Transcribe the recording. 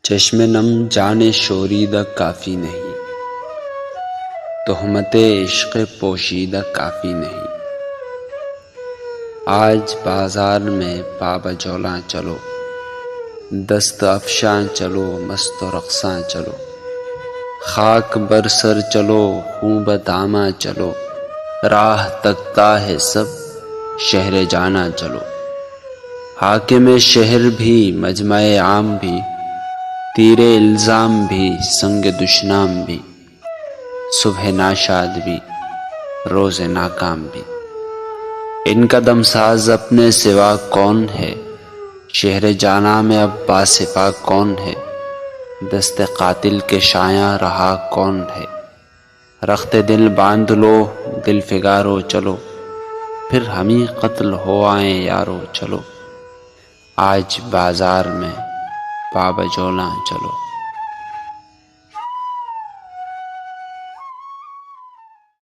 چشم نم جان شوریدہ کافی نہیں، تہمت عشق پوشیدہ کافی نہیں۔ آج بازار میں پا بجولاں چلو، دست افشاں چلو، مست و رقصاں چلو، خاک بر سر چلو، خوں بداماں چلو، راہ تکتا ہے سب شہر جانا چلو۔ حاکم شہر بھی، مجمع عام بھی، تیر الزام بھی، سنگ دشنام بھی، صبح ناشاد بھی، روز ناکام بھی۔ ان کا دمساز اپنے سوا کون ہے؟ شہر جانا میں اب باصفا کون ہے؟ دست قاتل کے شایاں رہا کون ہے؟ رخت دل باندھ لو، دل فگارو چلو، پھر ہم ہی قتل ہو آئیں یارو چلو۔ آج بازار میں پا بجولاں چلو۔